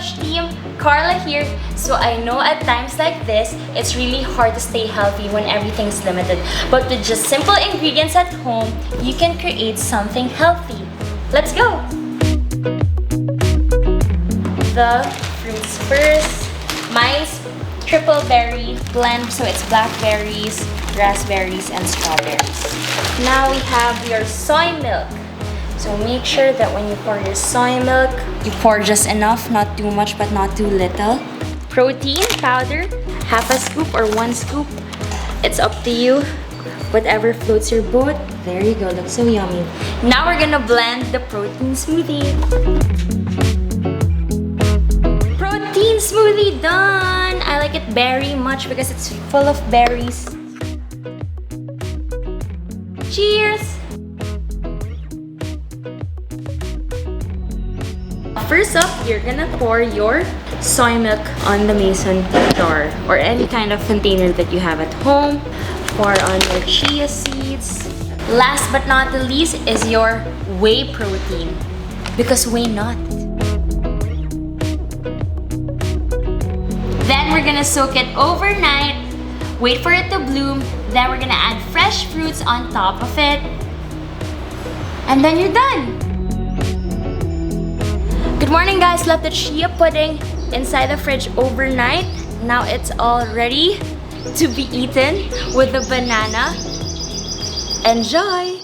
Touch team, Carla here. So I know at times like this, it's really hard to stay healthy when everything's limited. But with just simple ingredients at home, you can create something healthy. Let's go! The fruits first. Mine's triple berry blend, so it's blackberries, raspberries, and strawberries. Now we have your soy milk. So make sure that when you pour your soy milk, you pour just enough, not too much but not too little. Protein powder, half a scoop or 1 scoop. It's up to you. Whatever floats your boat. There you go, looks so yummy. Now we're gonna blend the protein smoothie. Protein smoothie done! I like it very much because it's full of berries. Cheers! First up, you're gonna pour your soy milk on the mason jar or any kind of container that you have at home. Pour on your chia seeds. Last but not the least is your whey protein, because why not? Then we're gonna soak it overnight, wait for it to bloom, then we're gonna add fresh fruits on top of it, and then you're done! Good morning guys, left the chia pudding inside the fridge overnight. Now it's all ready to be eaten with the banana. Enjoy!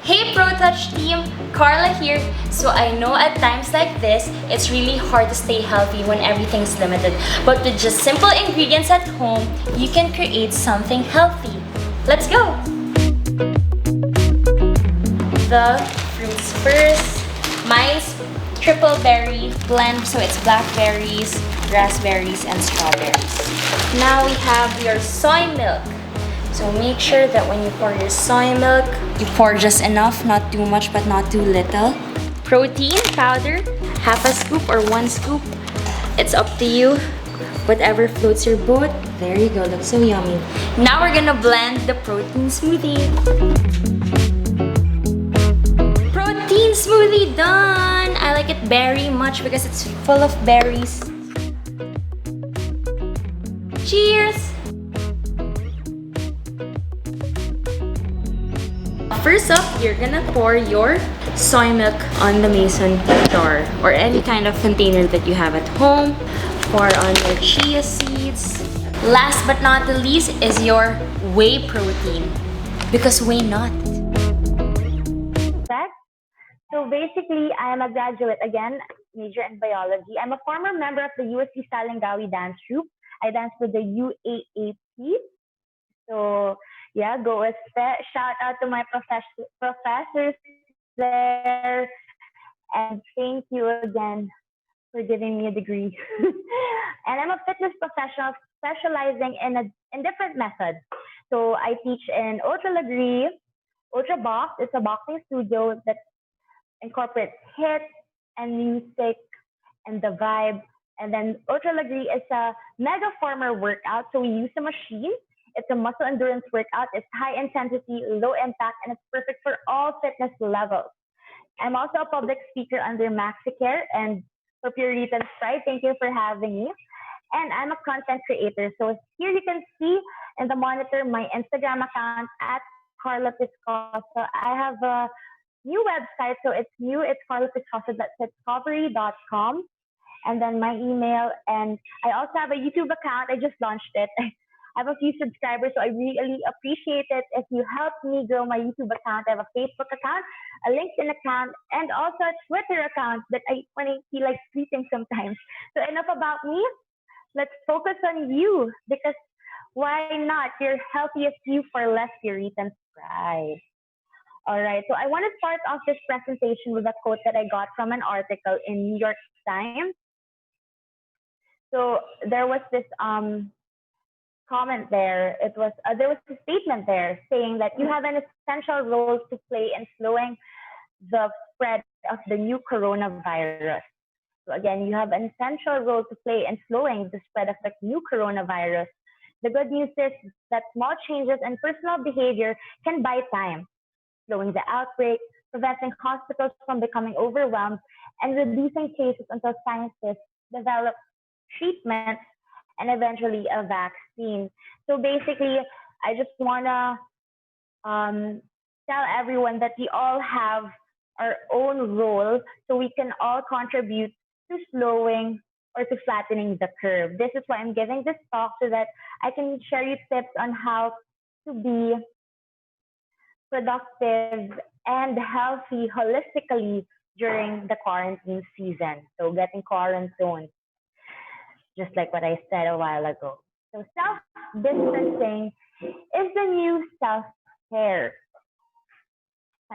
Hey ProTouch team, Carla here. So I know at times like this, it's really hard to stay healthy when everything's limited. But with just simple ingredients at home, you can create something healthy. Let's go! The fruits first. Mine's triple berry blend, so it's blackberries, raspberries, and strawberries. Now we have your soy milk. So make sure that when you pour your soy milk, you pour just enough, not too much but not too little. Protein powder, half a scoop or 1 scoop. It's up to you. Whatever floats your boat. There you go, looks so yummy. Now we're gonna blend the protein smoothie. Protein smoothie done! I like it very much because it's full of berries. Cheers! First up, you're gonna pour your soy milk on the mason jar or any kind of container that you have at home. Pour on your chia seeds. Last but not the least is your whey protein, because why not? So basically, I am a graduate again, major in biology. I'm a former member of the USC Salingawi dance troupe. I dance with the UAAP. So yeah, go with that. Shout out to my professors there, and thank you again for giving me a degree. And I'm a fitness professional specializing in different methods. So I teach in Ultra Lagree, Ultra Box. It's a boxing studio that incorporates hits and music and the vibe. And then Ultra Lagree is a mega former workout. So we use a machine. It's a muscle endurance workout. It's high intensity, low impact, and it's perfect for all fitness levels. I'm also a public speaker under MaxiCare and for Purity and Sprite. Thank you for having me. And I'm a content creator. So here you can see in the monitor my Instagram account at Carla Piscoso. I have a new website, so it's new. It's carlapiscoso.discovery.com. And then my email. And I also have a YouTube account. I just launched it. I have a few subscribers, so I really appreciate it if you help me grow my YouTube account. I have a Facebook account, a LinkedIn account, and also a Twitter account that when I feel like tweeting sometimes. So enough about me. Let's focus on you, because why not? You're healthiest you for less Puritan pride. All right, so I want to start off this presentation with a quote that I got from an article in New York Times. So there was this comment there. There was a statement there saying that you have an essential role to play in slowing the spread of the new coronavirus. So again, you have an essential role to play in slowing the spread of the new coronavirus. The good news is that small changes in personal behavior can buy time, slowing the outbreak, preventing hospitals from becoming overwhelmed, and reducing cases until scientists develop treatments, and eventually a vaccine. So basically, I just wanna um, tell everyone that we all have our own role, so we can all contribute to slowing or to flattening the curve. This is why I'm giving this talk so that I can share you tips on how to be productive and healthy holistically during the quarantine season. So getting quarantoned, just like what I said a while ago. So self-distancing is the new self-care.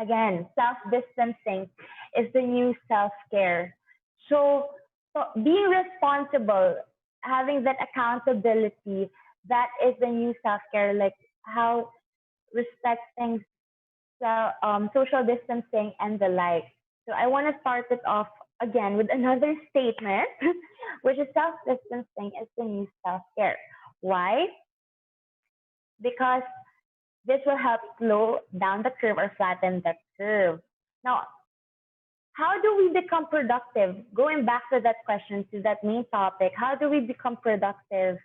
Again, self-distancing is the new self-care. So, being responsible, having that accountability, that is the new self-care, like how respecting social distancing and the like. So I want to start it off again with another statement, which is self-distancing is the new self-care. Why? Because this will help slow down the curve or flatten the curve. Now, how do we become productive? Going back to that question, to that main topic, how do we become productive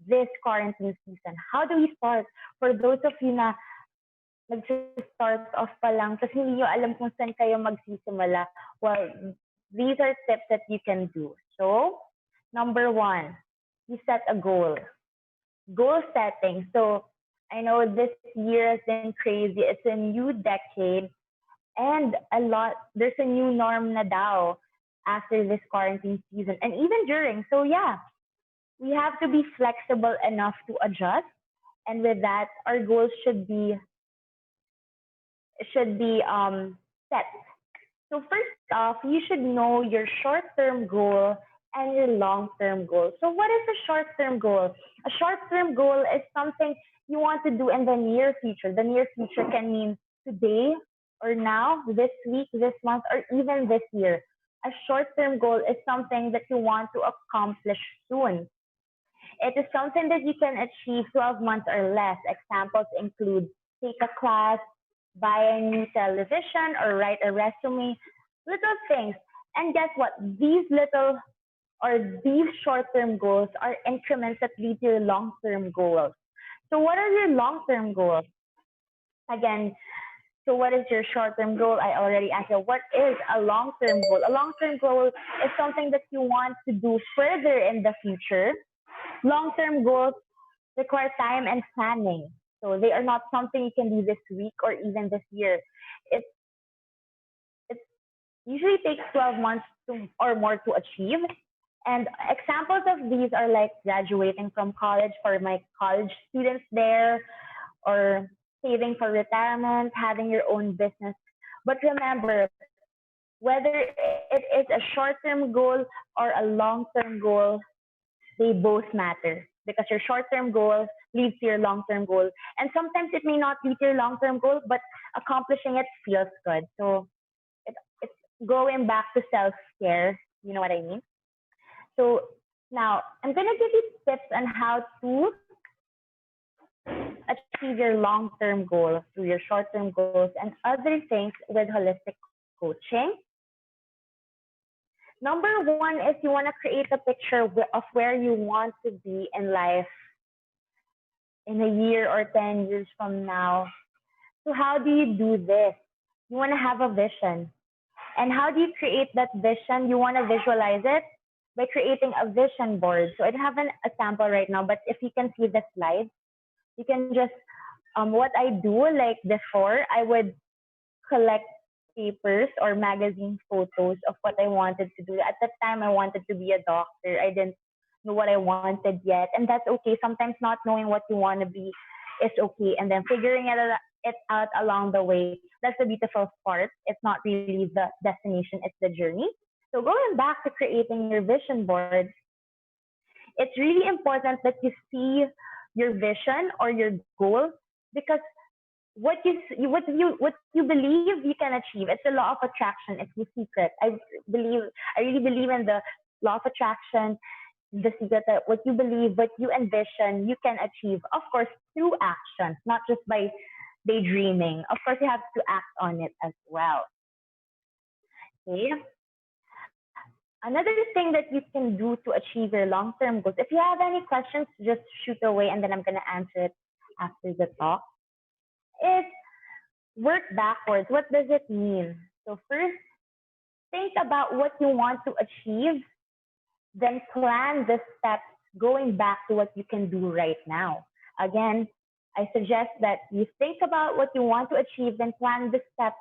this quarantine season? How do we start? For those of you na nag-start off pa lang, tapos hindi nyo alam kung saan kayo magsisimula, well, these are tips that you can do. So, number one, you set a goal. Goal setting. So, I know this year has been crazy. It's a new decade and there's a new norm na daw after this quarantine season and even during. So yeah, we have to be flexible enough to adjust. And with that, our goals should be set. So first off, you should know your short-term goal and your long-term goal. So what is a short-term goal? A short-term goal is something you want to do in the near future. The near future can mean today or now, this week, this month, or even this year. A short-term goal is something that you want to accomplish soon. It is something that you can achieve 12 months or less. Examples include take a class, buy a new television, or write a resume. Little things. And guess what? These short-term goals are increments that lead to your long-term goals. So what are your long-term goals? Again, so what is your short-term goal? I already asked you, what is a long-term goal? A long-term goal is something that you want to do further in the future. Long-term goals require time and planning. So they are not something you can do this week or even this year. It, it usually takes 12 months or more to achieve. And examples of these are like graduating from college for my college students there, or saving for retirement, having your own business. But remember, whether it is a short-term goal or a long-term goal, they both matter because your short-term goal leads to your long-term goal. And sometimes it may not lead to your long-term goal, but accomplishing it feels good. So it's going back to self-care. You know what I mean? So now I'm going to give you tips on how to achieve your long-term goals through your short-term goals and other things with holistic coaching. Number one is you want to create a picture of where you want to be in life in a year or 10 years from now. So how do you do this? You want to have a vision. And how do you create that vision? You want to visualize it by creating a vision board. So I have a sample right now, but if you can see the slide, you can just, what I do, like before, I would collect papers or magazine photos of what I wanted to do. At that time, I wanted to be a doctor. I didn't know what I wanted yet. And that's okay. Sometimes not knowing what you want to be is okay. And then figuring it out along the way. That's the beautiful part. It's not really the destination, it's the journey. So going back to creating your vision board, it's really important that you see your vision or your goal, because what you believe you can achieve. It's the law of attraction. It's the secret. I really believe in the law of attraction, the secret that what you believe, what you envision, you can achieve. Of course, through action, not just by daydreaming. Of course, you have to act on it as well. Okay. Another thing that you can do to achieve your long-term goals, if you have any questions, just shoot away and then I'm going to answer it after the talk, is work backwards. What does it mean? So first, think about what you want to achieve, then plan the steps going back to what you can do right now. Again, I suggest that you think about what you want to achieve, then plan the steps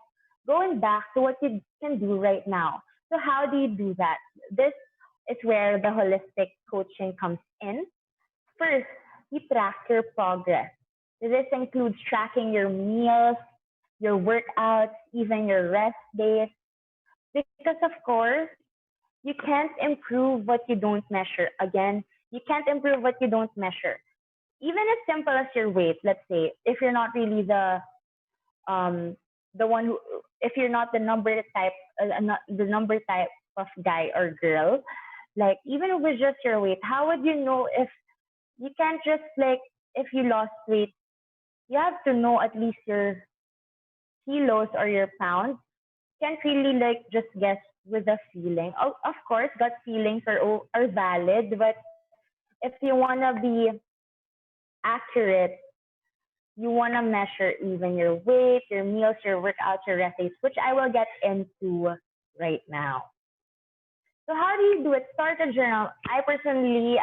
going back to what you can do right now. So how do you do that? This is where the holistic coaching comes in. First, you track your progress. This includes tracking your meals, your workouts, even your rest days. Because of course, you can't improve what you don't measure. Again, you can't improve what you don't measure. Even as simple as your weight, let's say, if you're not really the one who, if you're not the not the number type of guy or girl, like even with just your weight, how would you know if you can't just like if you lost weight, you have to know at least your kilos or your pounds. Can't really like just guess with a feeling. Oh, of course, gut feelings are valid, but if you wanna be accurate, you wanna measure even your weight, your meals, your workouts, your rest days, which I will get into right now. So how do you do it? Start a journal. I personally,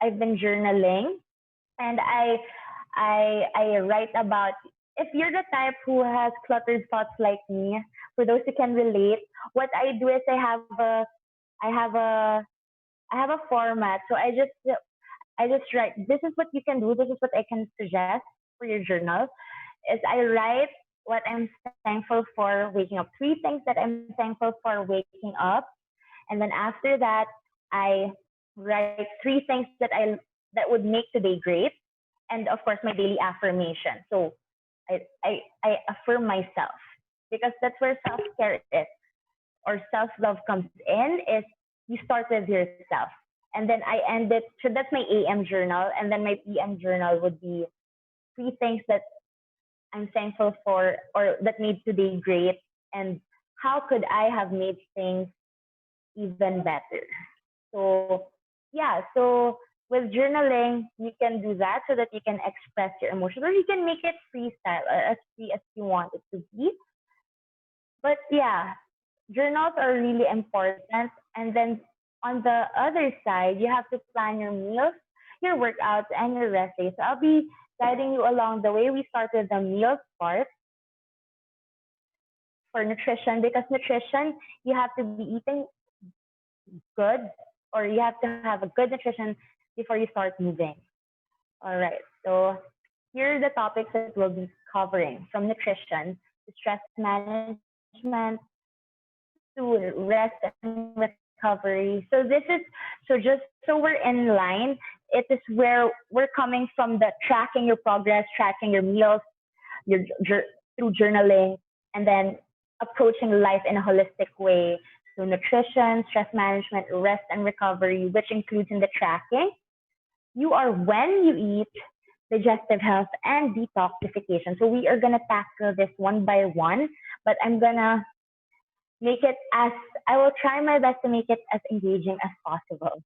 I've been journaling, and I write about. If you're the type who has cluttered thoughts like me, for those who can relate, what I do is I have a I have a format. So I just write. This is what you can do. This is what I can suggest for your journal. Is I write what I'm thankful for waking up. Three things that I'm thankful for waking up, and then after that, I write three things that would make today great, and of course my daily affirmation. So I affirm myself because that's where self care is or self love comes in. Is you start with yourself, and then I end it. So that's my AM journal, and then my PM journal would be three things that I'm thankful for or that made today great, and how could I have made things even better. So yeah, so with journaling, you can do that so that you can express your emotions, or you can make it freestyle or as free as you want it to be. But yeah, journals are really important. And then on the other side, you have to plan your meals, your workouts, and your rest days. So I'll be guiding you along the way. We start with the meals part for nutrition because nutrition, you have to be eating good or you have to have a good nutrition before you start moving. All right. So here are the topics that we'll be covering from nutrition to stress management to rest and recovery. So just so we're in line, it is where we're coming from the tracking your progress, tracking your meals, your through journaling, and then approaching life in a holistic way. So nutrition, stress management, rest and recovery, which includes in the tracking. You are when you eat, digestive health, and detoxification. So we are gonna tackle this one by one, but I'm gonna make it as I will try my best to make it as engaging as possible.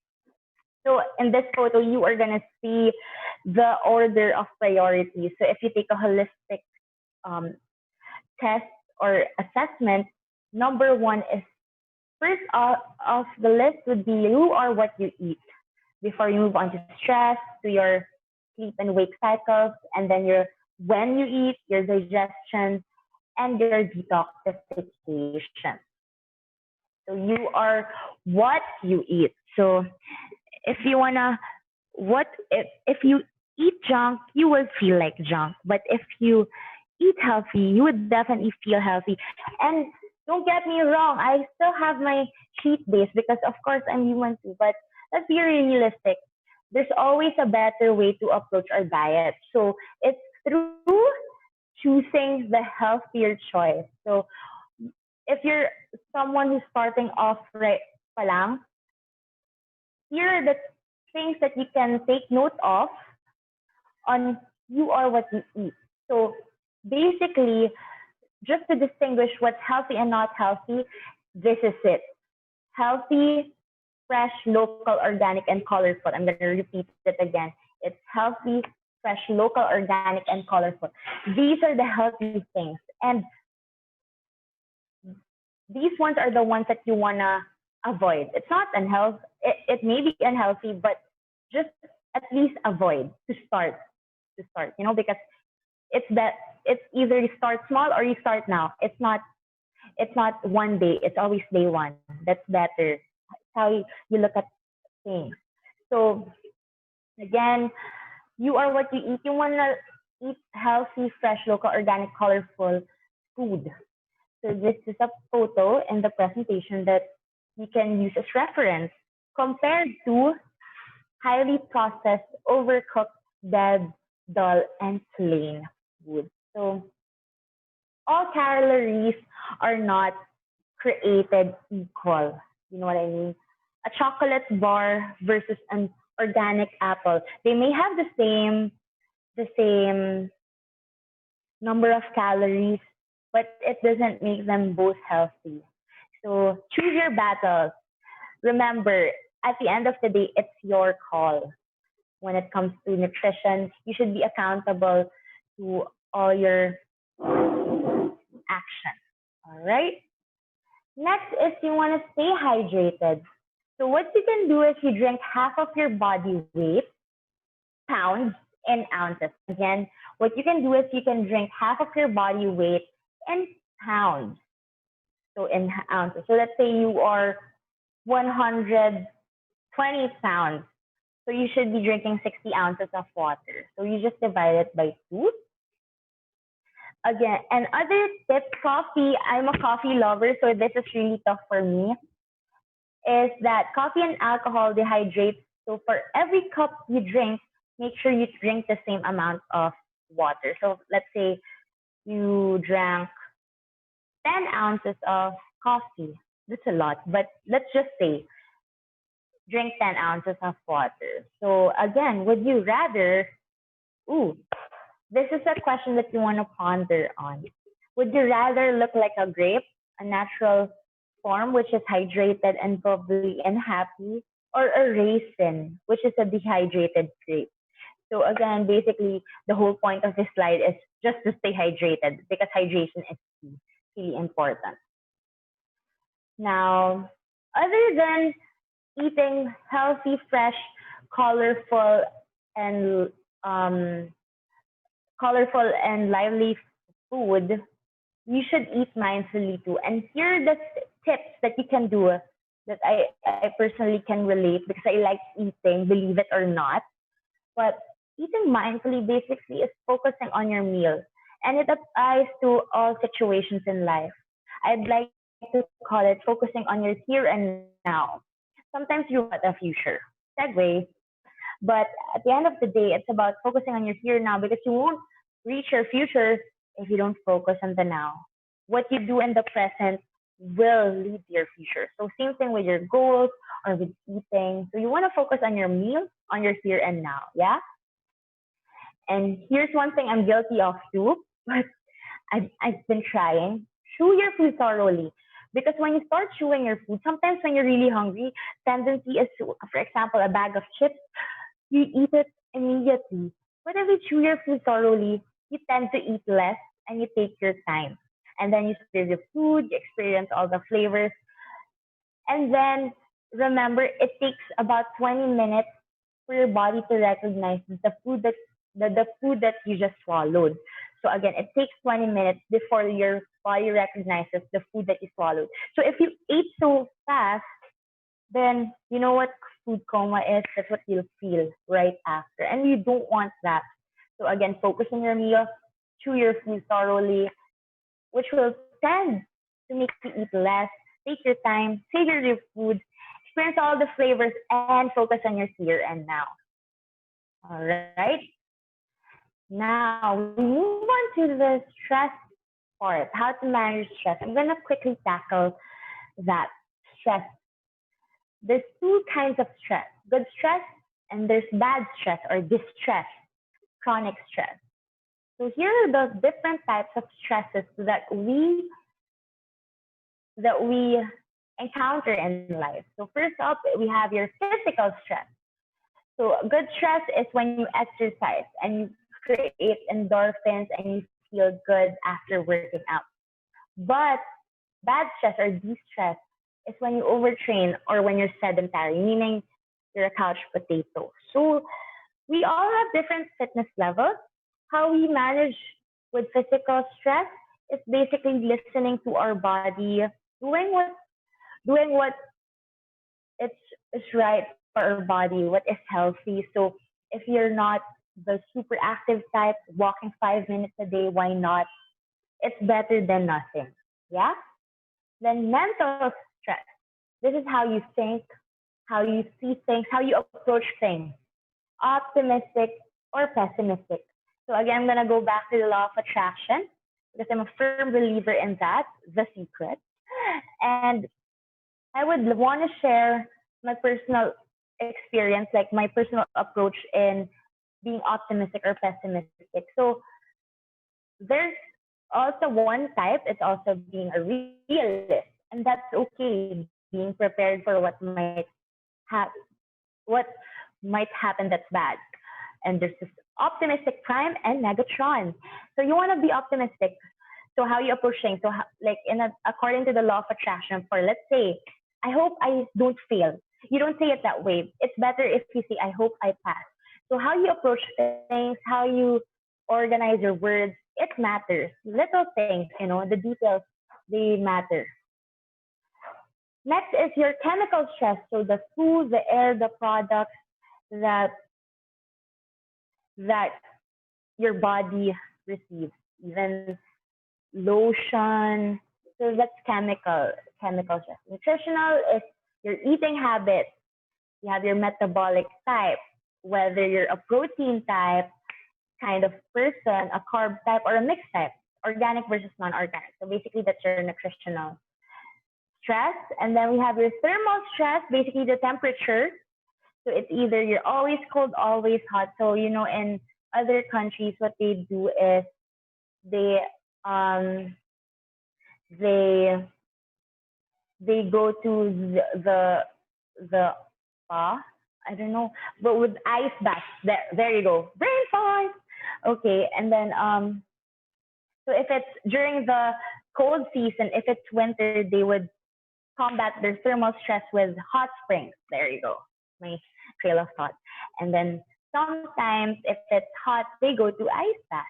So in this photo, you are gonna see the order of priorities. So if you take a holistic um, test or assessment, number one is first of the list would be who or what you eat before you move on to stress, to your sleep and wake cycles, and then your when you eat, your digestion, and your detoxification. So you are what you eat. So if you wanna if you eat junk, you will feel like junk. But if you eat healthy, you would definitely feel healthy. And don't get me wrong, I still have my cheat days because of course I'm human too. But let's be realistic. There's always a better way to approach our diet. So it's through choosing the healthier choice. So if you're someone who's starting off right palang, here are the things that you can take note of on you are what you eat. So basically, just to distinguish what's healthy and not healthy, this is it. Healthy fresh, local, organic, and colorful. I'm going to repeat it again. It's healthy, fresh, local, organic, and colorful. These are the healthy things. And these ones are the ones that you want to avoid. It's not unhealthy. It may be unhealthy, but just at least avoid to start. Because it's either you start small or you start now. It's not one day. It's always day one. That's better. That's how you look at things. So again, you are what you eat. You want to eat healthy, fresh, local, organic, colorful food. So this is a photo in the presentation that you can use as reference compared to highly processed, overcooked, dead, dull, and plain food. So all calories are not created equal. You know what I mean? A chocolate bar versus an organic apple. They may have the same number of calories, but it doesn't make them both healthy. So choose your battles. Remember, at the end of the day, it's your call. When it comes to nutrition, you should be accountable to all your actions. All right. Next is you want to stay hydrated. So what you can do is you drink half of your body weight, pounds, in ounces. Again, what you can do is you can drink half of your body weight in pounds. So in ounces. So let's say you are 120 pounds. So you should be drinking 60 ounces of water. So you just divide it by 2. Again, and other tips, coffee, I'm a coffee lover, so this is really tough for me, is that coffee and alcohol dehydrates. So for every cup you drink, make sure you drink the same amount of water. So let's say you drank 10 ounces of coffee. That's a lot, but let's just say drink 10 ounces of water. So again, would you rather, this is a question that you want to ponder on. Would you rather look like a grape, a natural form, which is hydrated and bubbly and happy, or a raisin, which is a dehydrated grape? So again, basically, the whole point of this slide is just to stay hydrated because hydration is really important. Now, other than eating healthy, fresh, colorful, and lively food, you should eat mindfully too. And here are the tips that you can do that I personally can relate because I like eating, believe it or not. But eating mindfully basically is focusing on your meal. And it applies to all situations in life. I'd like to call it focusing on your here and now. Sometimes you want a future. Segue. But at the end of the day, it's about focusing on your here now because you won't reach your future if you don't focus on the now. What you do in the present will lead to your future. So same thing with your goals or with eating. So you want to focus on your meal, on your here and now, yeah? And here's one thing I'm guilty of too, but I've been trying. Chew your food thoroughly. Because when you start chewing your food, sometimes when you're really hungry, tendency is to, for example, a bag of chips, you eat it immediately. But if you chew your food thoroughly, you tend to eat less and you take your time. And then you serve your food, you experience all the flavors. And then remember, it takes about 20 minutes for your body to recognize the food that you just swallowed. So again, it takes 20 minutes before your body recognizes the food that you swallowed. So if you ate so fast, then you know what food coma is? That's what you'll feel right after. And you don't want that. So again, focus on your meal, chew your food thoroughly, which will tend to make you eat less. Take your time, savor your food, experience all the flavors, and focus on your here and now. All right. Now, we move on to the stress part, how to manage stress. I'm going to quickly tackle that stress. There's 2 kinds of stress, good stress and there's bad stress or distress, chronic stress. So here are the different types of stresses that we encounter in life. So first up, we have your physical stress. So good stress is when you exercise and you create endorphins and you feel good after working out. But bad stress or de-stress is when you overtrain or when you're sedentary, meaning you're a couch potato. So we all have different fitness levels. How we manage with physical stress is basically listening to our body, doing what doing what it's is right for our body, what is healthy. So if you're not the super active type, walking 5 minutes a day, why not? It's better than nothing. Yeah? Then mental stress. This is how you think, how you see things, how you approach things. Optimistic or pessimistic. So again, I'm gonna go back to the law of attraction because I'm a firm believer in that, the secret. And I would want to share my personal experience, like my personal approach in being optimistic or pessimistic. So there's also one type, it's also being a realist, and that's okay, being prepared for ha- what might happen that's bad. And there's this optimistic prime and negatron. So you want to be optimistic. So how you approach things. So how, like according to the law of attraction, for let's say, I hope I don't fail. You don't say it that way. It's better if you say, I hope I pass. So how you approach things, how you organize your words, it matters. Little things, the details, they matter. Next is your chemical stress. So the food, the air, the products that that your body receives, even lotion. So that's chemical stress. Nutritional is your eating habits. You have your metabolic type, whether you're a protein type kind of person, a carb type, or a mixed type, organic versus non-organic. So basically, that's your nutritional stress. And then we have your thermal stress, basically the temperature. So it's either you're always cold, always hot. So, in other countries, what they do is they um they they go to the spa. I don't know, but with ice baths. There you go. Brain fart. Okay, and then so if it's during the cold season, if it's winter, they would combat their thermal stress with hot springs. There you go. My trail of thought. And then sometimes if it's hot, they go to ice bath.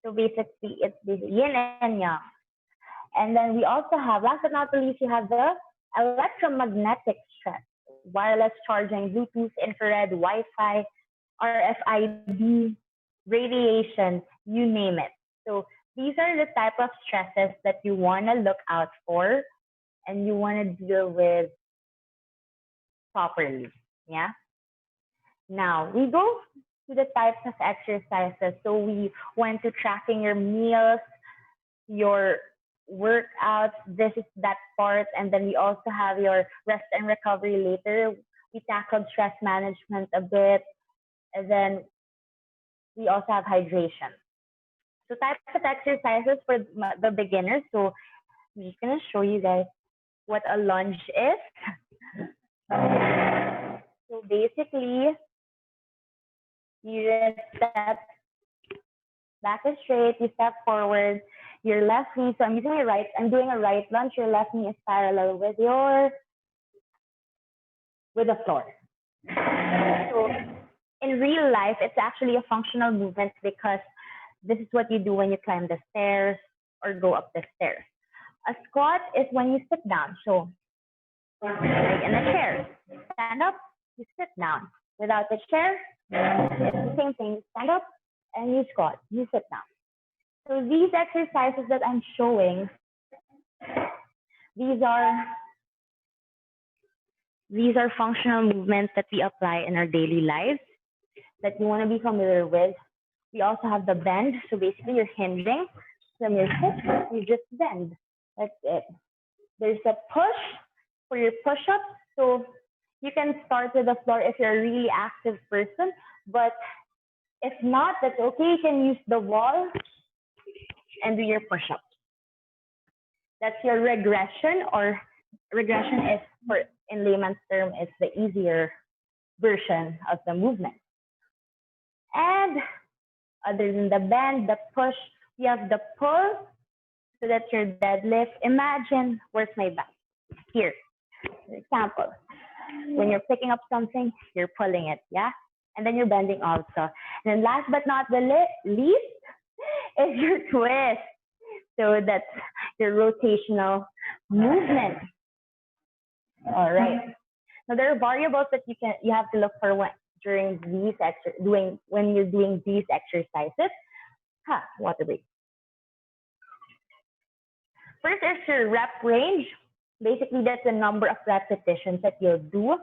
So basically, it's the yin and yang. And then we also have, last but not the least, you have the electromagnetic stress, wireless charging, Bluetooth, infrared, Wi-Fi, RFID, radiation, you name it. So these are the type of stresses that you want to look out for and you want to deal with properly. Yeah. Now we go to the types of exercises. So we went to tracking your meals, your workouts. This is that part. And then we also have your rest and recovery later. We tackled stress management a bit. And then we also have hydration. So types of exercises for the beginners. So I'm just going to show you guys what a lunge is. So basically, you just step back is straight, you step forward, your left knee, so I'm doing a right lunge, your left knee is parallel with the floor. So in real life, it's actually a functional movement because this is what you do when you climb the stairs or go up the stairs. A squat is when you sit down. So like in a chair, stand up, you sit down. Without the chair, it's the same thing. You stand up and you squat, you sit down. So these exercises that I'm showing, these are functional movements that we apply in our daily lives that you want to be familiar with. We also have the bend. So basically you're hinging from your hips, you just bend. That's it. There's a push for your push-ups. So you can start with the floor if you're a really active person, but if not, that's okay. You can use the wall and do your push-ups. That's your regression or regression is, for in layman's term, is the easier version of the movement. And other than the bend, the push, we have the pull. So that's your deadlift. Imagine, where's my back? Here. For example, when you're picking up something, you're pulling it, yeah? And then you're bending also. And then last but not the least is your twist. So that's your rotational movement. All right. Now there are variables that you have to look for when you're doing these exercises. Water break. First is your rep range. Basically, that's the number of repetitions that you'll do.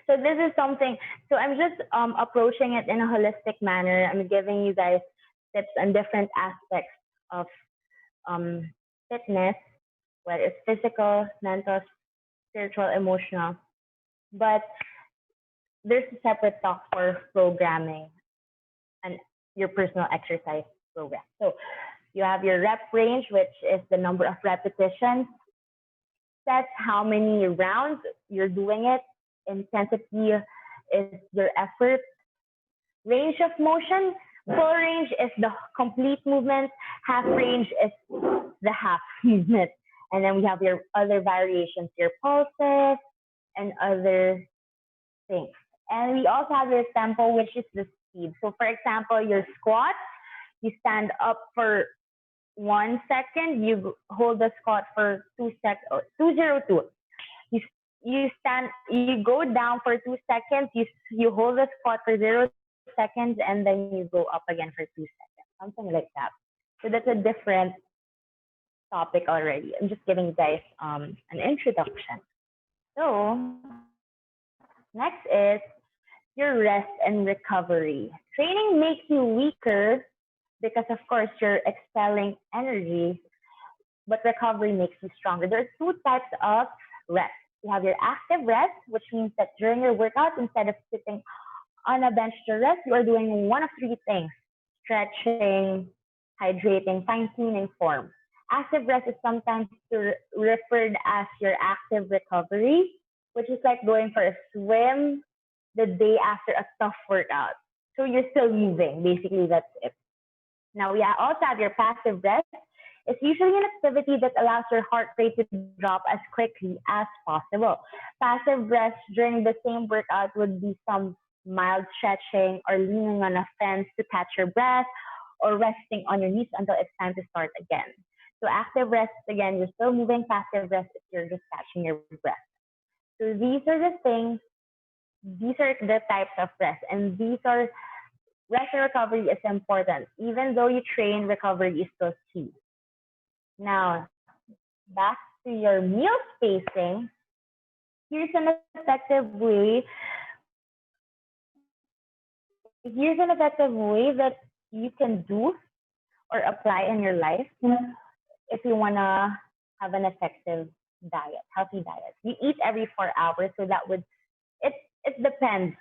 So this is something, so I'm just approaching it in a holistic manner. I'm giving you guys tips on different aspects of fitness, whether it's physical, mental, spiritual, emotional. But there's a separate talk for programming and your personal exercise program. So you have your rep range, which is the number of repetitions. That's how many rounds you're doing it. Intensity is your effort. Range of motion, full range is the complete movement. Half range is the half movement. And then we have your other variations, your pulses and other things. And we also have your tempo, which is the speed. So for example, your squat, you stand up for 1 second, you hold the squat for 2 seconds, or 202. You go down for 2 seconds, you hold the squat for 0 seconds, and then you go up again for 2 seconds, something like that. So that's a different topic already. I'm just giving you guys an introduction. So next is your rest and recovery. Training makes you weaker because, of course, you're expelling energy, but recovery makes you stronger. There are 2 types of rest. You have your active rest, which means that during your workout, instead of sitting on a bench to rest, you are doing one of 3 things: stretching, hydrating, fine-tuning form. Active rest is sometimes referred as your active recovery, which is like going for a swim the day after a tough workout. So you're still moving. Basically, that's it. Now, we also have your passive rest. It's usually an activity that allows your heart rate to drop as quickly as possible. Passive rest during the same workout would be some mild stretching or leaning on a fence to catch your breath, or resting on your knees until it's time to start again. So active rest, again, you're still moving. Passive rest is you're just catching your breath. So these are the things, these are the types of rest, and these are, rest and recovery is important. Even though you train, recovery is still key. Now, back to your meal spacing. Here's an effective way. That you can do or apply in your life if you want to have an effective diet, healthy diet. You eat every 4 hours, so that would, it depends.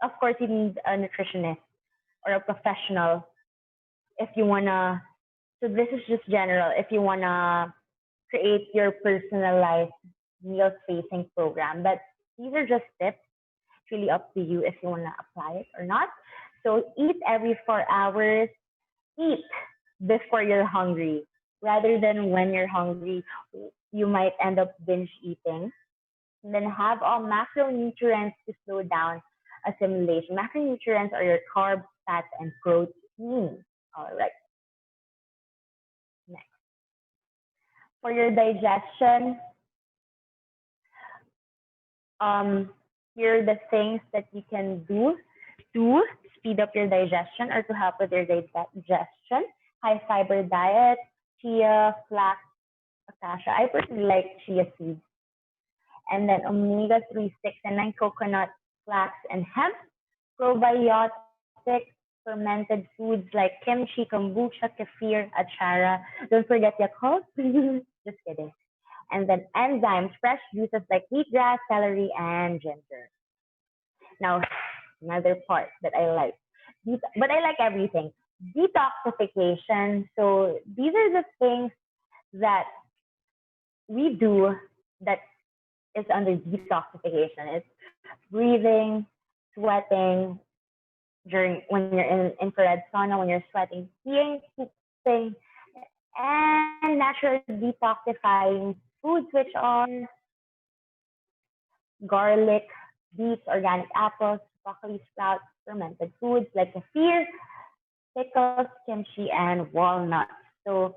Of course, you need a nutritionist or a professional if you want to. So this is just general. If you want to create your personalized meal spacing program, but these are just tips. It's really up to you if you want to apply it or not. So eat every 4 hours. Eat before you're hungry, rather than when you're hungry. You might end up binge eating. And then have all macronutrients to slow down assimilation. Macronutrients are your carbs, fats, and protein. All right. Next. For your digestion, here are the things that you can do to speed up your digestion or to help with your digestion. High fiber diet, chia, flax, acacia. I personally like chia seeds. And then omega-3, 6, and 9 coconut, flax, and hemp. Probiotics, fermented foods like kimchi, kombucha, kefir, achara. Don't forget Yakult. Just kidding. And then enzymes, fresh juices like wheatgrass, celery, and ginger. Now, another part that I like. But I like everything. Detoxification. So these are the things that we do that is under detoxification. It's breathing, sweating during when you're in infrared sauna, when you're sweating, peeing, pooping, and naturally detoxifying foods which are garlic, beets, organic apples, broccoli sprouts, fermented foods like kefir, pickles, kimchi, and walnuts. So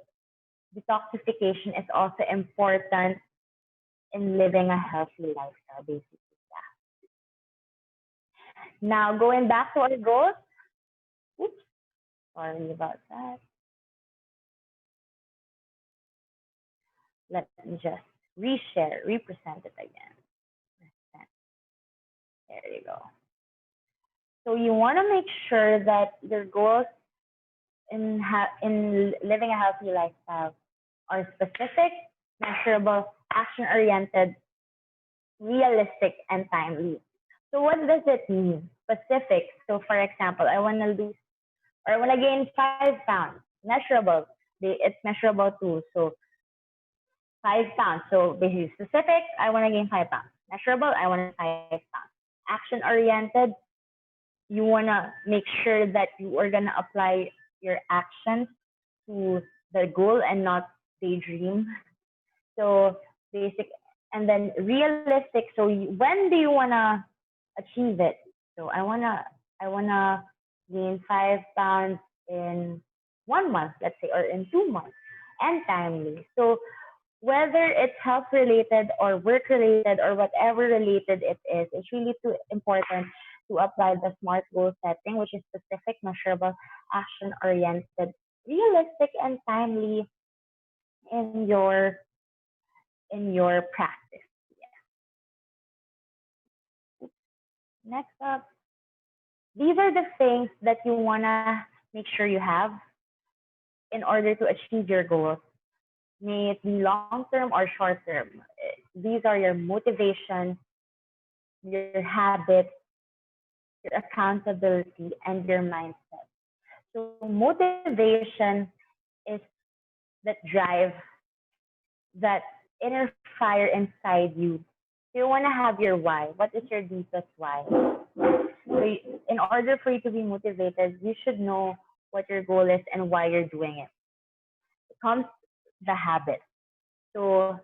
detoxification is also important in living a healthy lifestyle, basically. Now, going back to our goals. Oops, sorry about that. Let me just represent it again. There you go. So you want to make sure that your goals in living a healthy lifestyle are specific, measurable, action-oriented, realistic, and timely. So what does it mean? Specific. So for example, I want to lose or I want to gain 5 pounds. Measurable. It's measurable too. So 5 pounds. So basically specific, I want to gain 5 pounds. Measurable, I want 5 pounds. Action oriented, you want to make sure that you are going to apply your actions to the goal and not daydream. So basic, and then realistic. So when do you want to achieve it? So I wanna gain 5 pounds in 1 month, let's say, or in 2 months, and timely. So whether it's health related or work related or whatever related it is, it's really too important to apply the SMART goal setting, which is specific, measurable, action oriented, realistic, and timely in your practice. Next up, these are the things that you wanna make sure you have in order to achieve your goals. May it be long term or short term. These are your motivation, your habits, your accountability, and your mindset. So motivation is that drive, that inner fire inside you. You want to have your why. What is your deepest why? So in order for you to be motivated, you should know what your goal is and why you're doing it. It comes the habit. So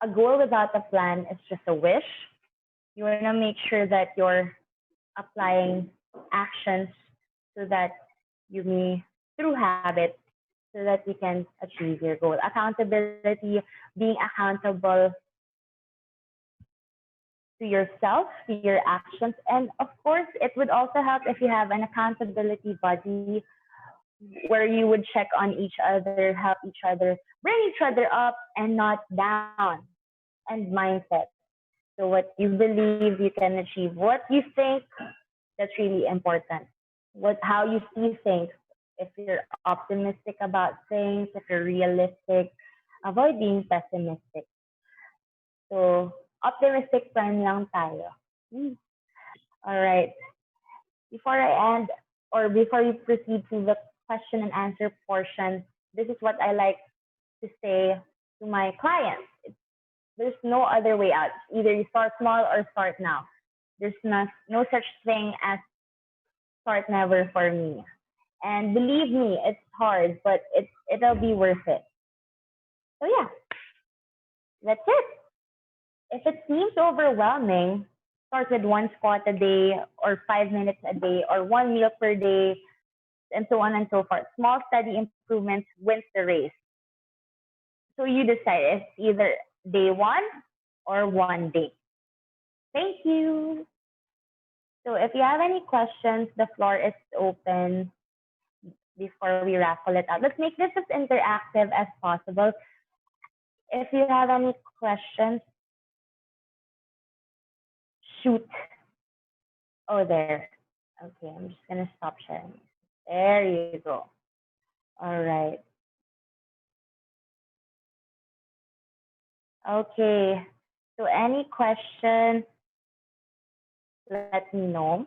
a goal without a plan is just a wish. You want to make sure that you're applying actions so that you may, through habit, so that you can achieve your goal. Accountability, being accountable to yourself, to your actions. And of course, it would also help if you have an accountability buddy where you would check on each other, help each other, bring each other up and not down. And mindset. So what you believe you can achieve, what you think, that's really important. How you see things. If you're optimistic about things, if you're realistic, avoid being pessimistic. So optimistic friend lang tayo. All right. Before I end, or before we proceed to the question and answer portion, this is what I like to say to my clients. There's no other way out. Either you start small or start now. There's no such thing as start never for me. And believe me, it's hard, but it'll be worth it. So yeah, that's it. If it seems overwhelming, start with 1 squat a day or 5 minutes a day or 1 meal per day and so on and so forth. Small steady improvements wins the race. So you decide it's either day 1 or 1 day. Thank you. So if you have any questions, the floor is open before we raffle it out. Let's make this as interactive as possible. If you have any questions, shoot. Oh, there. Okay, I'm just going to stop sharing. There you go. All right. Okay. So any questions, let me know.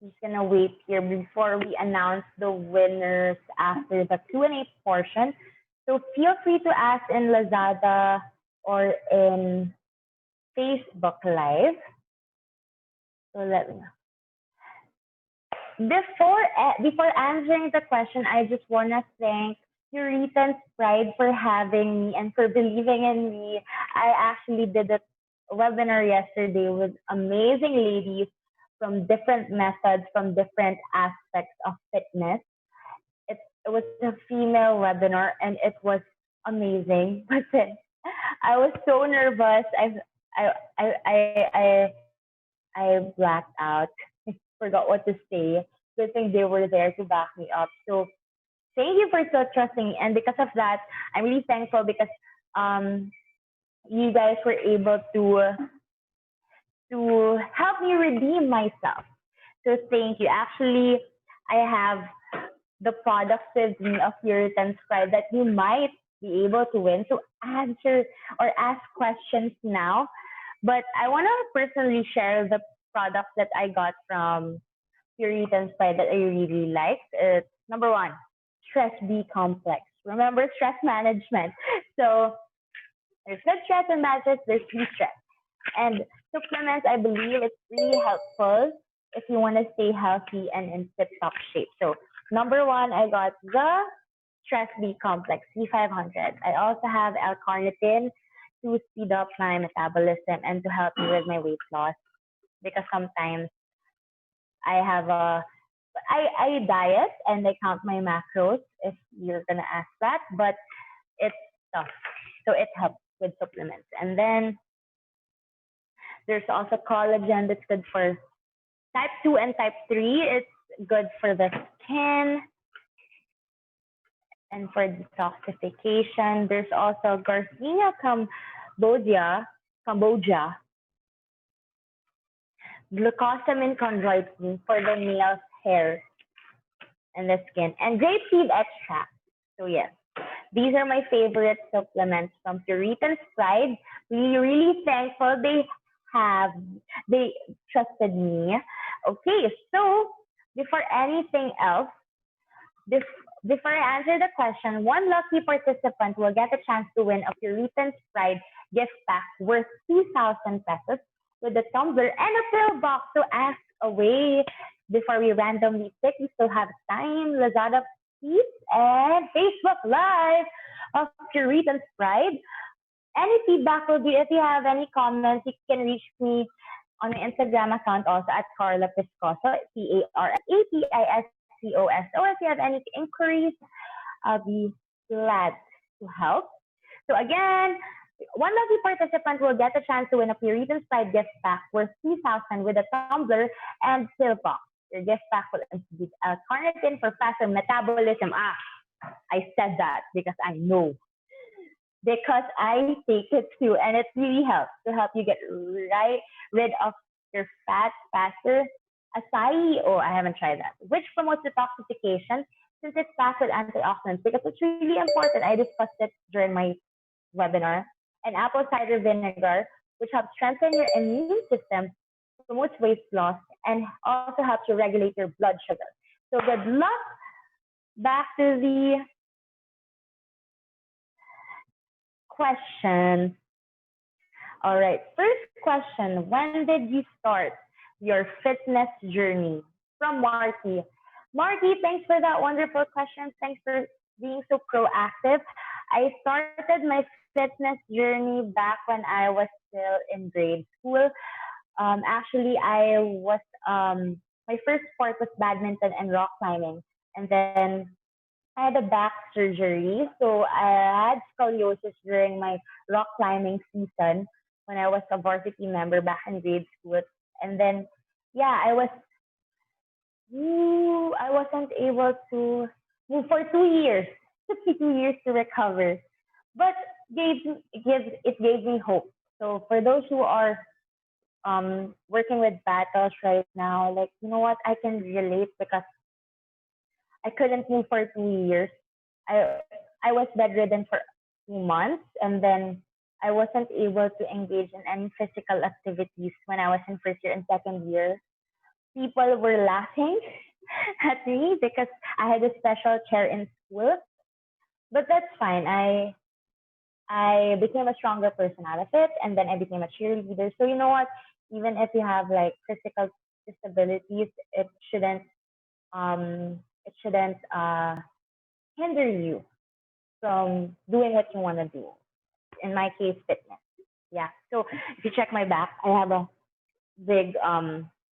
I'm just gonna wait here before we announce the winners after the Q&A portion. So feel free to ask in Lazada or in Facebook Live. So let me know. Before answering the question, I just want to thank Puritan's Pride for having me and for believing in me. I actually did a webinar yesterday with amazing ladies from different methods, from different aspects of fitness. It was a female webinar and it was amazing. But then I was so nervous. I I I I I blacked out. Forgot what to say. Good thing they were there to back me up. So thank you for still trusting me. And because of that, I'm really thankful because um you guys were able to help me redeem myself. So thank you. Actually, I have the products with me of your transcribe that you might be able to win. So answer or ask questions now. But I want to personally share the products that I got from Puritan's Pride that I really liked. It's number one, stress B complex. Remember stress management. So there's good stress and bad stress, there's de-stress. And supplements, I believe it's really helpful if you want to stay healthy and in tip-top shape. So number one, I got the Stress B Complex C500. I also have L-carnitine to speed up my metabolism and to help me with my weight loss because sometimes I have I diet and I count my macros if you're gonna ask that, but it's tough. So it helps with supplements. And then there's also collagen that's good for type 2 and type 3. It's good for the skin and for detoxification. There's also Garcinia Cambogia, glucosamine chondroitin for the nails, hair, and the skin, and grapeseed extract. So yes, these are my favorite supplements from Puritan's Pride. We're really thankful they trusted me. Okay, so before anything else, before I answer the question, one lucky participant will get a chance to win a Puritan's Pride gift pack worth 2,000 pesos with a tumbler and a pill box. So ask away before we randomly pick. We still have time. Lazada Peace and Facebook Live of Puritan's Pride. Any feedback will be, if you have any comments, you can reach me on my Instagram account also at Carla Piscoso, CarlaPiscoso. If you have any inquiries, I'll be glad to help. So again, one lucky participant will get a chance to win a Puritan's Pride gift pack worth 2,000 with a tumbler and pill box. Your gift pack will include L-carnitine for faster metabolism. I said that because I know. Because I take it too, and it really helps to help you get rid of your fat faster. Acai, I haven't tried that, which promotes detoxification since it's packed with antioxidants because it's really important. I discussed it during my webinar. And apple cider vinegar, which helps strengthen your immune system, promotes weight loss, and also helps you regulate your blood sugar. So good luck. Back to the question. All right, first question. When did you start your fitness journey? From Marky. Marky, thanks for that wonderful question. Thanks for being so proactive. I started my fitness journey back when I was still in grade school. Actually, I was my first sport was badminton and rock climbing, and then I had a back surgery, so I had scoliosis during my rock climbing season when I was a varsity member back in grade school, and then yeah, I wasn't able to move for 2 years. It took me 2 years to recover, but it gave me hope. So for those who are working with battles right now, like you know what, I can relate because I couldn't move for 2 years. I I was bedridden for 2 months, and then I wasn't able to engage in any physical activities when I was in first year and second year. People were laughing at me because I had a special chair in school. but that's fine. I became a stronger person out of it, and then I became a cheerleader. So you know what? Even if you have like physical disabilities, it shouldn't hinder you from doing what you want to do. In my case, fitness. Yeah. So if you check my back, I have a big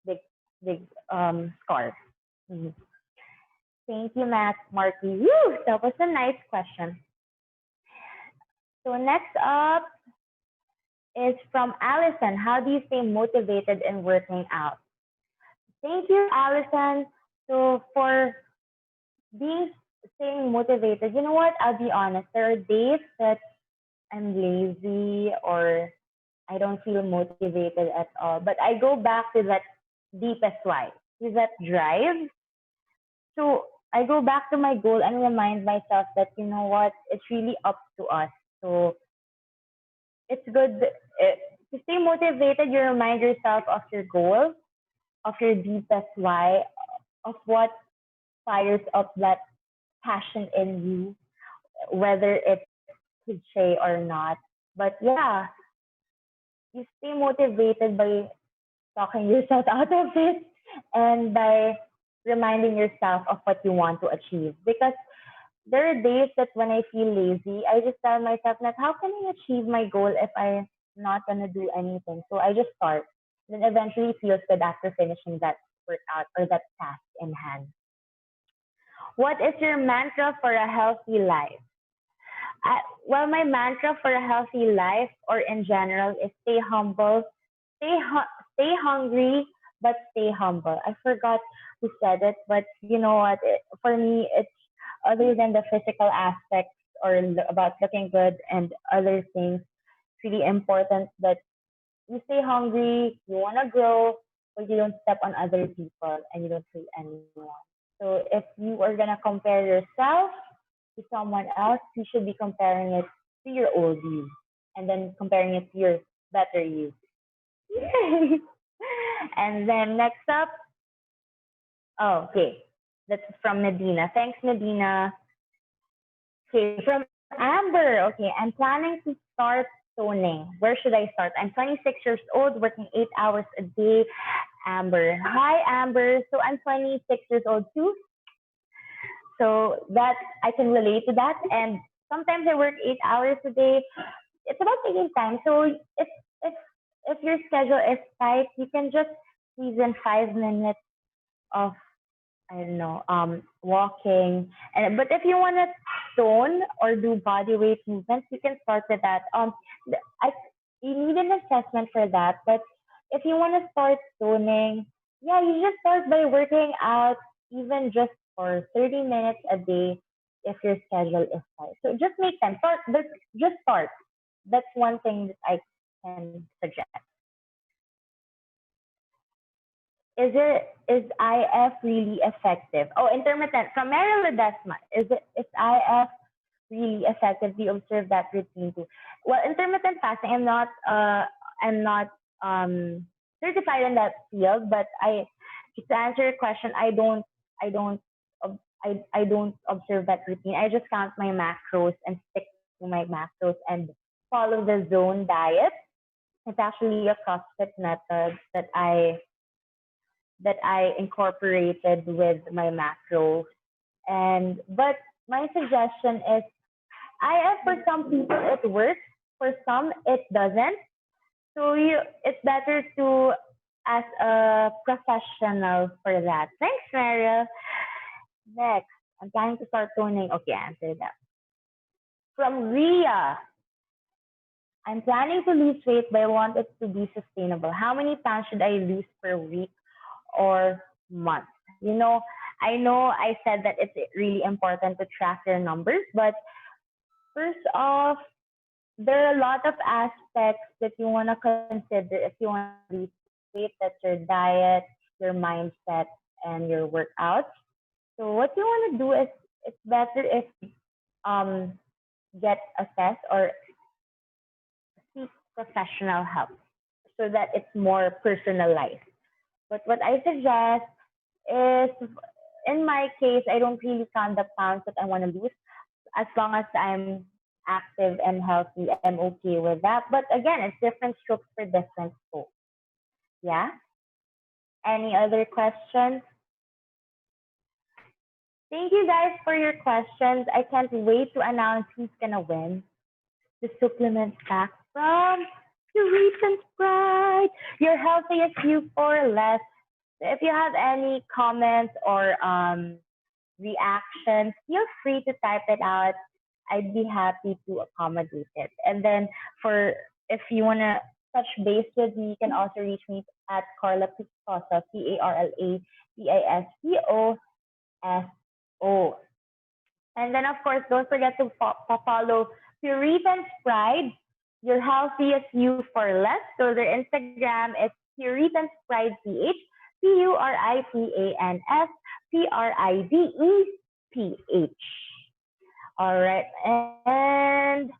big big scar. Mhm. Thank you, Matt Marky. Woo! That was a nice question. So next up is from Allison. How do you stay motivated in working out? Thank you, Allison. So for being staying motivated, you know what? I'll be honest. There are days that I'm lazy or I don't feel motivated at all. But I go back to that deepest why, to that drive. So I go back to my goal and remind myself that you know what, it's really up to us. So it's good to stay motivated. You remind yourself of your goal, of your deepest why, of what fires up that passion in you, whether it's cliche or not. But yeah, you stay motivated by talking yourself out of it and by reminding yourself of what you want to achieve. Because there are days that when I feel lazy, I just tell myself that how can I achieve my goal if I'm not gonna do anything? So I just start. Then eventually it feels good after finishing that workout or that task in hand. What is your mantra for a healthy life? Well, my mantra for a healthy life or in general is stay humble, stay hungry, but stay humble. I forgot who said it, but you know what? For me, it's other than the physical aspects or about looking good and other things. It's really important that you stay hungry, you want to grow, but you don't step on other people and you don't hurt anyone. So if you are gonna compare yourself to someone else, you should be comparing it to your old you and then comparing it to your better you. Yay! And then next up, oh, okay, that's from Medina. Thanks, Medina. Okay, from Amber. Okay, I'm planning to start toning. Where should I start? I'm 26 years old, working 8 hours a day. Amber. Hi, Amber. So I'm 26 years old too. So that I can relate to that. And sometimes I work 8 hours a day. It's about taking time. So if if your schedule is tight, you can just squeeze in 5 minutes of I don't know, walking. And but if you want to tone or do body weight movements, you can start with that. I you need an assessment for that. But if you want to start toning, yeah, you just start by working out even just for 30 minutes a day if your schedule is tight. So just make time. Start. Just start. That's one thing that I can suggest. Is IF really effective? Oh, intermittent from Mary Ledesma. Is IF really effective? Do you observe that routine too? Well, intermittent fasting. I'm not certified in that field, but I to answer your question, I don't I don't observe that routine. I just count my macros and stick to my macros and follow the zone diet. It's actually a CrossFit method that I incorporated with my macros. And but my suggestion is IF for some people it works, for some it doesn't. So it's better to ask a professional for that. Thanks, Mariel. Next, I'm planning to start toning. Okay, answer that. From Ria, I'm planning to lose weight, but I want it to be sustainable. How many pounds should I lose per week or month? I know I said that it's really important to track your numbers, but first off, there are a lot of aspects that you want to consider if you want to lose weight. That's your diet, your mindset, and your workouts. So what you want to do is it's better if um get assessed or seek professional help so that it's more personalized. But what I suggest is, in my case, I don't really count the pounds that I want to lose. as long as I'm active and healthy, I'm okay with that. But again, it's different strokes for different folks. Yeah. Any other questions? Thank you guys for your questions. I can't wait to announce who's gonna win the supplement pack from the recent Pride. Your healthiest you for less. So if you have any comments or reactions, feel free to type it out. I'd be happy to accommodate it. And then for if you wanna touch base with me, you can also reach me at Carla Piscoso, CarlaPiscoso. And then, of course, don't forget to follow Puritan's Pride, your healthiest you for less. So their Instagram is Puritan's Pride PH, PURITANS PRIDEPH. All right. And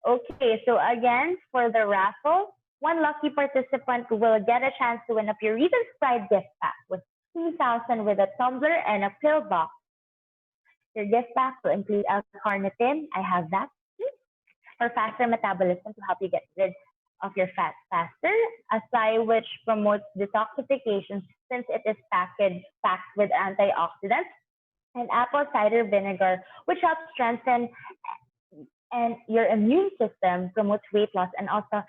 okay, so again, for the raffle, one lucky participant will get a chance to win a Puritan's Pride gift pack with 2,000 with a tumbler and a pill box. Your gift pack will include L-carnitine. I have that for faster metabolism to help you get rid of your fat faster. Acai, which promotes detoxification since it is packed with antioxidants, and apple cider vinegar, which helps strengthen and your immune system, promotes weight loss, and also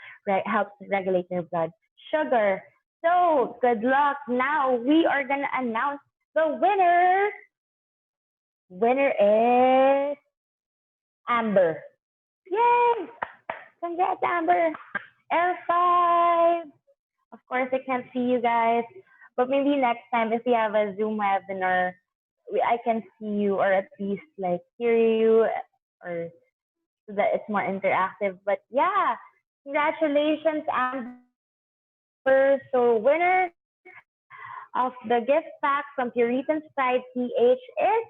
helps regulate your blood sugar. So good luck. Now we are gonna announce the winner. Winner is Amber. Yay! Congrats, Amber. L5. Of course, I can't see you guys, but maybe next time if we have a Zoom webinar, I can see you or at least like hear you, or so that it's more interactive. But yeah, congratulations, Amber. So winner of the gift pack from Puritan's Pride PH is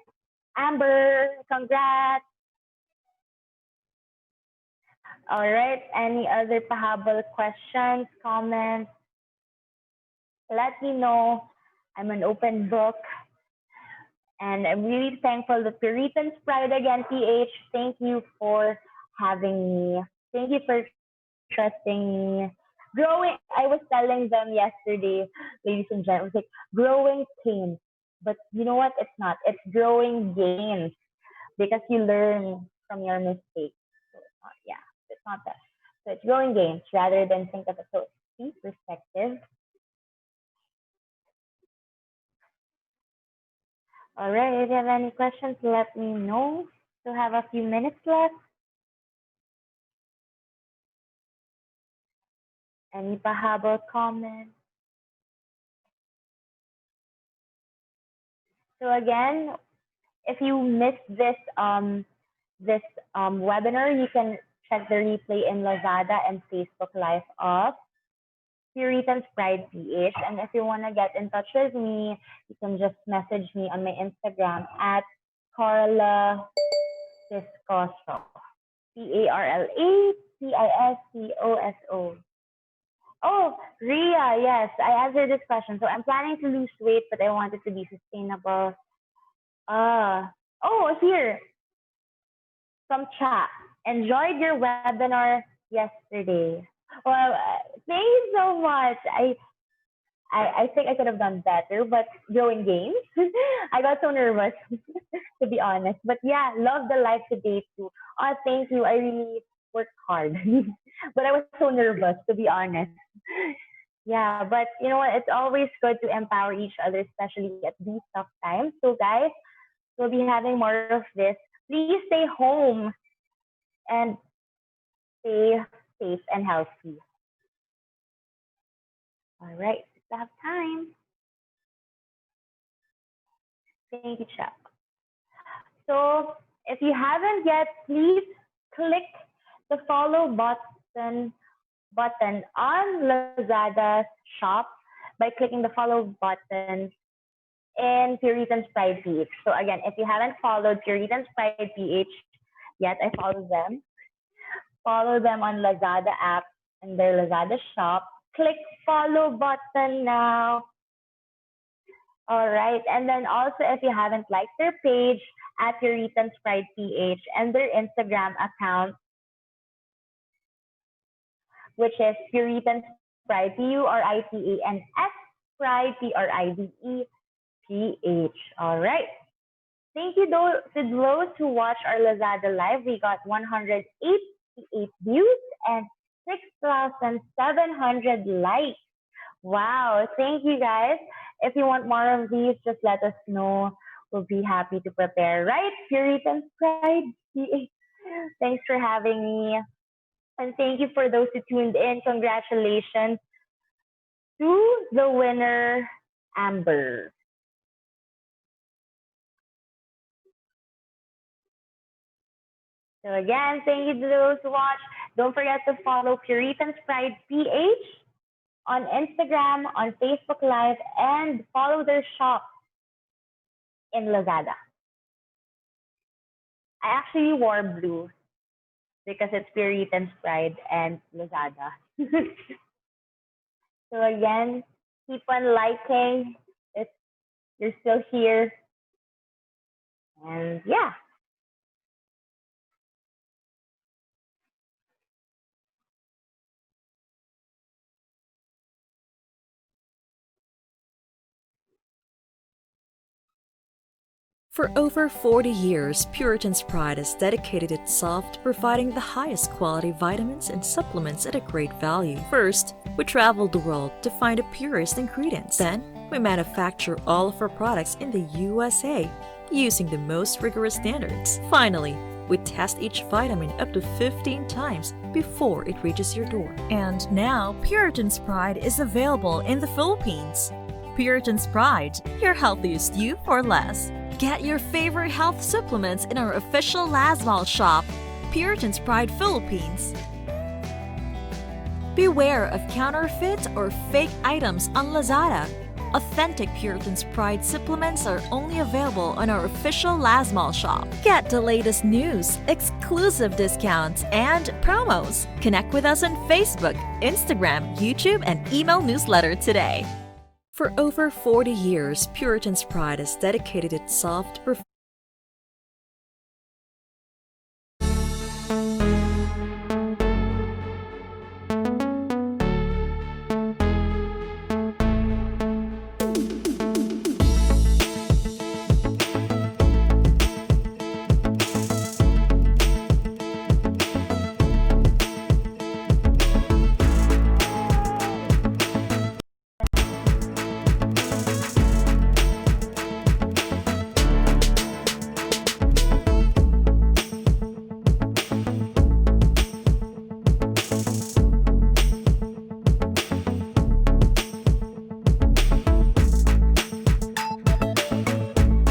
Amber. Congrats. All right. Any other pahabol questions, comments? Let me know. I'm an open book. And I'm really thankful to Puritan's Pride again, PH. Thank you for having me. Thank you for trusting me. Growing, I was telling them yesterday, ladies and gentlemen, it was like growing pains. But you know what? It's not. It's growing gains because you learn from your mistakes. So it's not, yeah, it's not that. So it's growing gains rather than think of it. So see perspective. All right, if you have any questions, let me know. Still have a few minutes left. Any pahabol comments? So again, if you missed this webinar, you can check the replay in Lazada and Facebook Live of Puritan's Pride PH. And if you want to get in touch with me, you can just message me on my Instagram at Carla Piscoso. Carlapiscoso. Oh, Ria, yes, I answered this question. So I'm planning to lose weight, but I want it to be sustainable. Oh, here, from chat. Enjoyed your webinar yesterday. Well, thank you so much. I think I could have done better, but growing gains. I got so nervous, to be honest. But yeah, love the live today too. Oh, thank you. I really worked hard, but I was so nervous, to be honest. Yeah, but you know what? It's always good to empower each other, especially at these tough times. So guys, we'll be having more of this. Please stay home and stay safe and healthy. All right, we have time. Thank you, Chuck. So if you haven't yet, please click the follow button on Lazada's shop by clicking the follow button in Puritan's Pride PH. So again, if you haven't followed Puritan's Pride PH yet, I follow them. Follow them on Lazada app and their Lazada shop. Click follow button now. All right. And then also, if you haven't liked their page at Puritan's Pride PH and their Instagram account, which is Puritan's Pride, PURITANS Pride, PRIDE PH. All right. Thank you to those who watched our Lazada live. We got 188 views and 6,700 likes. Wow. Thank you guys. If you want more of these, just let us know. We'll be happy to prepare. Right? Puritan's Pride. Thanks for having me. And thank you for those who tuned in. Congratulations to the winner, Amber. So again, thank you to those who watch. Don't forget to follow Puritan's Pride PH on Instagram, on Facebook Live, and follow their shop in Lazada. I actually wore blue because it's Puritan's Pride and Lazada. So again, keep on liking if you're still here. And yeah. For over 40 years, Puritan's Pride has dedicated itself to providing the highest quality vitamins and supplements at a great value. First, we traveled the world to find the purest ingredients. Then, we manufacture all of our products in the USA using the most rigorous standards. Finally, we test each vitamin up to 15 times before it reaches your door. And now, Puritan's Pride is available in the Philippines. Puritan's Pride, your healthiest you for less. Get your favorite health supplements in our official Lazmall shop, Puritan's Pride Philippines. Beware of counterfeit or fake items on Lazada. Authentic Puritan's Pride supplements are only available on our official Lazmall shop. Get the latest news, exclusive discounts, and promos. Connect with us on Facebook, Instagram, YouTube, and email newsletter today. For over 40 years, Puritan's Pride has dedicated itself to